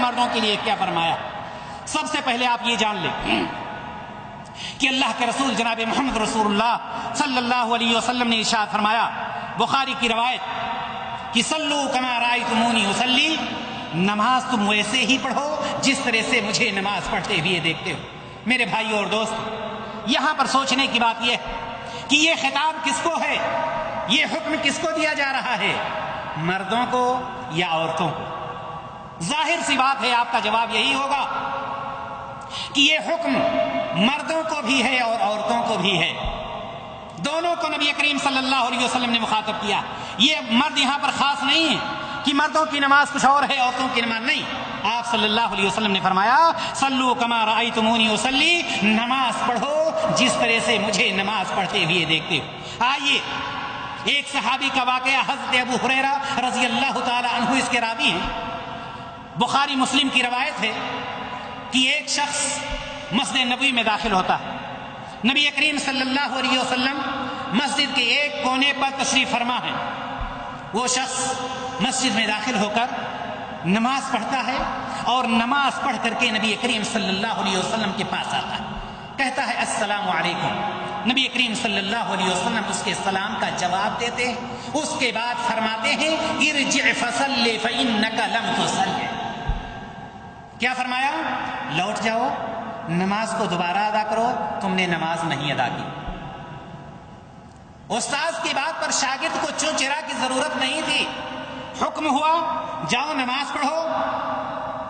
مردوں کے لیے کیا فرمایا۔ سب سے پہلے آپ یہ جان لیں کہ اللہ کے رسول جناب محمد رسول اللہ صلی اللہ علیہ وسلم نے ارشاد فرمایا، بخاری کی روایت، کہ صلو کما رأیتمونی اصلی، نماز تم ویسے ہی پڑھو جس طرح سے مجھے نماز پڑھتے ہوئے دیکھتے ہو۔ میرے بھائی اور دوست، یہاں پر سوچنے کی بات یہ ہے کہ یہ خطاب کس کو ہے، یہ حکم کس کو دیا جا رہا ہے، مردوں کو یا عورتوں کو؟ ظاہر سی بات ہے، آپ کا جواب یہی ہوگا کہ یہ حکم مردوں کو بھی ہے اور عورتوں کو بھی ہے، دونوں کو نبی کریم صلی اللہ علیہ وسلم نے مخاطب کیا۔ یہ مرد یہاں پر خاص نہیں ہے کہ مردوں کی نماز کچھ اور ہے، عورتوں کی نماز نہیں۔ آپ صلی اللہ علیہ وسلم نے فرمایا، صلو کما رأیتمونی اصلی، نماز پڑھو جس طرح سے مجھے نماز پڑھتے ہوئے دیکھتے ہو۔ آئیے ایک صحابی کا واقعہ، حضرت ابو ہریرہ رضی اللہ تعالی عنہ اس کے راوی ہیں، بخاری مسلم کی روایت ہے کہ ایک شخص مسجد نبوی میں داخل ہوتا ہے۔ نبی کریم صلی اللہ علیہ وسلم مسجد کے ایک کونے پر تشریف فرما ہے۔ وہ شخص مسجد میں داخل ہو کر نماز پڑھتا ہے اور نماز پڑھ کر کے نبی کریم صلی اللہ علیہ وسلم کے پاس آتا ہے، کہتا ہے السلام علیکم۔ نبی کریم صلی اللہ علیہ وسلم اس کے سلام کا جواب دیتے ہیں، اس کے بعد فرماتے ہیں ارجع فصلی فإنک لم تصلی۔ کیا فرمایا؟ لوٹ جاؤ، نماز کو دوبارہ ادا کرو، تم نے نماز نہیں ادا کی۔ استاذ کی بات پر شاگرد کو چون چرا کی ضرورت نہیں تھی، حکم ہوا جاؤ نماز پڑھو،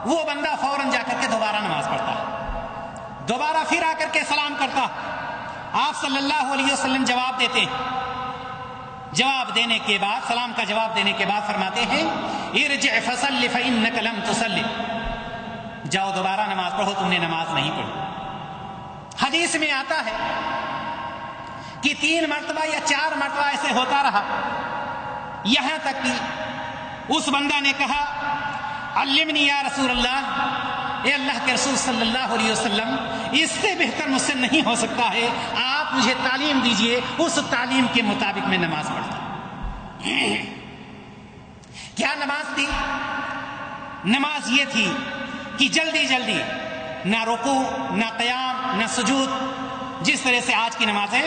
وہ بندہ فوراً جا کر کے دوبارہ نماز پڑھتا ہے، دوبارہ پھر آ کر کے سلام کرتا۔ آپ صلی اللہ علیہ وسلم جواب دیتے، جواب دینے کے بعد، سلام کا جواب دینے کے بعد فرماتے ہیں ارجع فصلی فإنک لم تصلی، جاؤ دوبارہ نماز پڑھو، تم نے نماز نہیں پڑھی۔ حدیث میں آتا ہے کہ 3 مرتبہ یا 4 مرتبہ ایسے ہوتا رہا، یہاں تک کہ اس بندہ نے کہا علمنی یا رسول اللہ، اے اللہ کے رسول صلی اللہ علیہ وسلم، اس سے بہتر مجھ سے نہیں ہو سکتا ہے، آپ مجھے تعلیم دیجئے، اس تعلیم کے مطابق میں نماز پڑھتا۔ کیا نماز تھی؟ نماز یہ تھی کہ جلدی جلدی، نہ رکوع نہ قیام نہ سجود، جس طرح سے آج کی نمازیں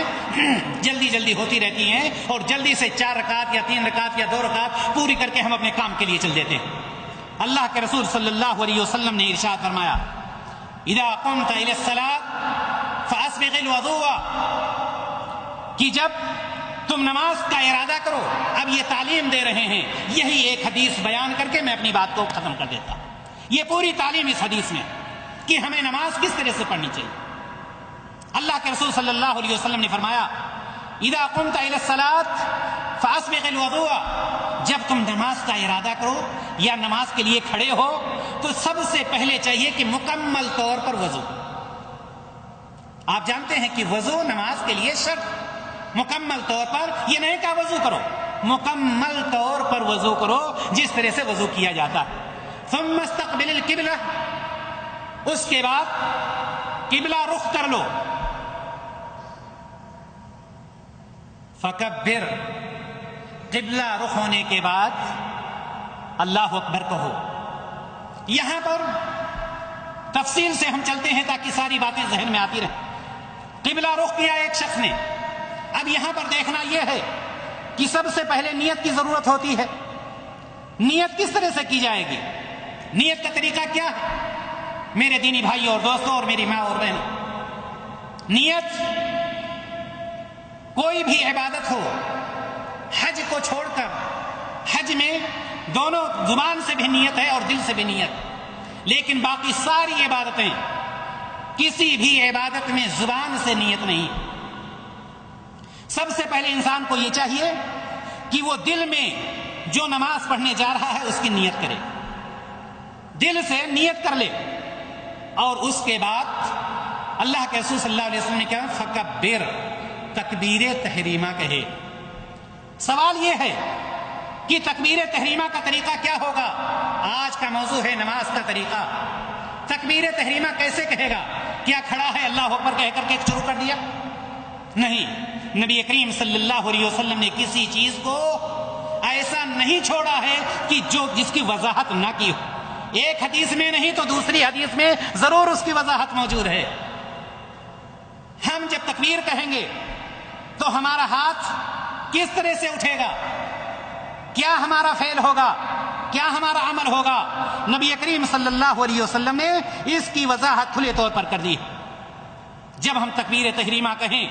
جلدی جلدی ہوتی رہتی ہیں اور جلدی سے 4 رکعت یا 3 رکعت یا 2 رکعت پوری کر کے ہم اپنے کام کے لیے چل دیتے ہیں۔ اللہ کے رسول صلی اللہ علیہ وسلم نے ارشاد فرمایا اذا قمت الى الصلاة فاسبغ الوضوء، کہ جب تم نماز کا ارادہ کرو، اب یہ تعلیم دے رہے ہیں، یہی ایک حدیث بیان کر کے میں اپنی بات کو ختم کر دیتا۔ یہ پوری تعلیم اس حدیث میں کہ ہمیں نماز کس طرح سے پڑھنی چاہیے۔ اللہ کے رسول صلی اللہ علیہ وسلم نے فرمایا اذا قمت الى الصلاة فاسبغ الوضوء، جب تم نماز کا ارادہ کرو یا نماز کے لیے کھڑے ہو تو سب سے پہلے چاہیے کہ مکمل طور پر وضو۔ آپ جانتے ہیں کہ وضو نماز کے لیے شرط، مکمل طور پر، یہ نہیں کہا وضو کرو، مکمل طور پر وضو کرو جس طرح سے وضو کیا جاتا ہے۔ ثم استقبل القبلہ، اس کے بعد قبلہ رخ کر لو، فکبر، قبلہ رخ ہونے کے بعد اللہ اکبر کہو۔ یہاں پر تفصیل سے ہم چلتے ہیں تاکہ ساری باتیں ذہن میں آتی رہیں۔ قبلہ رخ کیا ایک شخص نے، اب یہاں پر دیکھنا یہ ہے کہ سب سے پہلے نیت کی ضرورت ہوتی ہے۔ نیت کس طرح سے کی جائے گی؟ نیت کا طریقہ کیا ہے میرے دینی بھائی اور دوستوں اور میری ماں اور بہن؟ نیت کوئی بھی عبادت ہو، حج کو چھوڑ کر، حج میں دونوں زبان سے بھی نیت ہے اور دل سے بھی نیت، لیکن باقی ساری عبادتیں، کسی بھی عبادت میں زبان سے نیت نہیں۔ سب سے پہلے انسان کو یہ چاہیے کہ وہ دل میں جو نماز پڑھنے جا رہا ہے اس کی نیت کرے، دل سے نیت کر لے، اور اس کے بعد اللہ کے رسول صلی اللہ علیہ وسلم نے کہا فکبر، تکبیر تحریمہ کہے۔ سوال یہ ہے کہ تکبیر تحریمہ کا طریقہ کیا ہوگا؟ آج کا موضوع ہے نماز کا طریقہ۔ تکبیر تحریمہ کیسے کہے گا؟ کیا کھڑا ہے اللہ اکبر کہہ کر کے شروع کر دیا؟ نہیں، نبی کریم صلی اللہ علیہ وسلم نے کسی چیز کو ایسا نہیں چھوڑا ہے کہ جس کی وضاحت نہ کی ہو۔ ایک حدیث میں نہیں تو دوسری حدیث میں ضرور اس کی وضاحت موجود ہے۔ ہم جب تکبیر کہیں گے تو ہمارا ہاتھ کس طرح سے اٹھے گا، کیا ہمارا فعل ہوگا، کیا ہمارا عمل ہوگا، نبی کریم صلی اللہ علیہ وسلم نے اس کی وضاحت کھلے طور پر کر دی۔ جب ہم تکبیر تحریمہ کہیں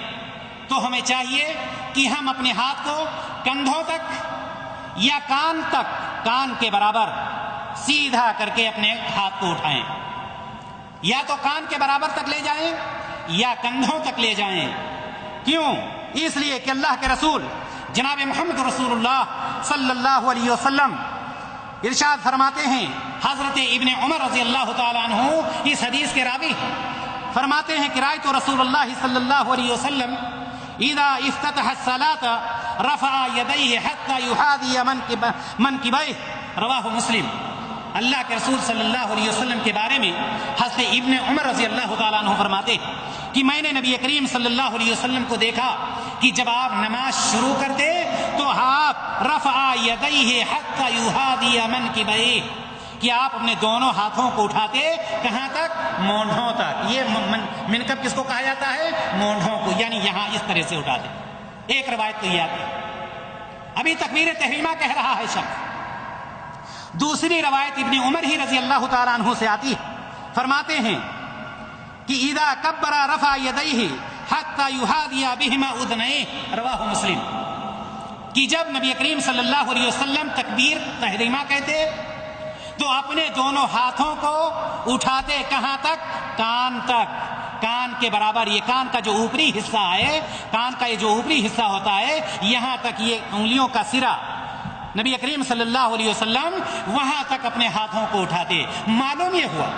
تو ہمیں چاہیے کہ ہم اپنے ہاتھ کو کندھوں تک یا کان تک، کان کے برابر سیدھا کر کے اپنے ہاتھ کو اٹھائیں، یا تو کان کے برابر تک لے جائیں یا کندھوں تک لے جائیں۔ کیوں؟ اس لیے کہ اللہ کے رسول جناب محمد رسول اللہ صلی اللہ علیہ وسلم ارشاد فرماتے ہیں، حضرت ابن عمر رضی اللہ تعالیٰ عنہ اس حدیث کے راوی فرماتے ہیں کہ رأیت رسول اللہ صلی اللہ علیہ وسلم اذا افتتح الصلاة رفع يديه حتى يحاذي منكبيه، رواہ مسلم۔ اللہ کے رسول صلی اللہ علیہ وسلم کے بارے میں حضرت ابن عمر رضی اللہ تعالیٰ عنہ فرماتے کہ میں نے نبی کریم صلی اللہ علیہ وسلم کو دیکھا کہ جب آپ نماز شروع کرتے تو آپ رفع یدیہ حتی یحاذی منکبیہ، کہ آپ اپنے دونوں ہاتھوں کو اٹھاتے کہاں تک؟ مونڈھوں تک۔ یہ منکب کس کو کہا جاتا ہے؟ مونڈھوں کو، یعنی یہاں اس طرح سے اٹھاتے۔ ایک روایت تو یہ آتی ہے، ابھی تکبیر تحریمہ کہہ رہا ہے شخص۔ دوسری روایت ابن عمر ہی رضی اللہ تعالیٰ عنہ سے آتی ہے، فرماتے ہیں کہ اذا کبر رفع یدیہ حتی یحاذی بہما اذنیہ، رواہ مسلم، کہ جب نبی کریم صلی اللہ علیہ وسلم تکبیر تحریمہ کہتے تو اپنے دونوں ہاتھوں کو اٹھاتے کہاں تک؟ کان تک، کان کے برابر۔ یہ کان کا جو اوپری حصہ ہے، کان کا یہ جو اوپری حصہ ہوتا ہے، یہاں تک یہ انگلیوں کا سرا نبی کریم صلی اللہ علیہ وسلم وہاں تک اپنے ہاتھوں کو اٹھاتے۔ معلوم یہ ہوا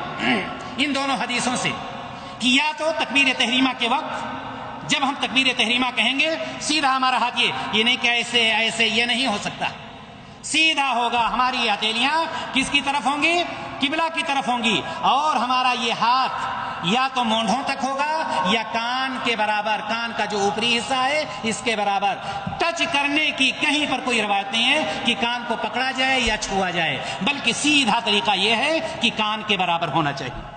ان دونوں حدیثوں سے کہ یا تو تکبیر تحریمہ کے وقت جب ہم تکبیر تحریمہ کہیں گے سیدھا ہمارا ہاتھ یہ نہیں کہ ایسے ایسے، یہ نہیں ہو سکتا، سیدھا ہوگا۔ ہماری ہتھیلیاں کس کی طرف ہوں گی؟ قبلہ کی طرف ہوں گی، اور ہمارا یہ ہاتھ یا تو مونڈھوں تک ہوگا یا کان کے برابر، کان کا جو اوپری حصہ ہے اس کے برابر۔ ٹچ کرنے کی کہیں پر کوئی روایت نہیں ہے کہ کان کو پکڑا جائے یا چھوا جائے، بلکہ سیدھا طریقہ یہ ہے کہ کان کے برابر ہونا چاہیے۔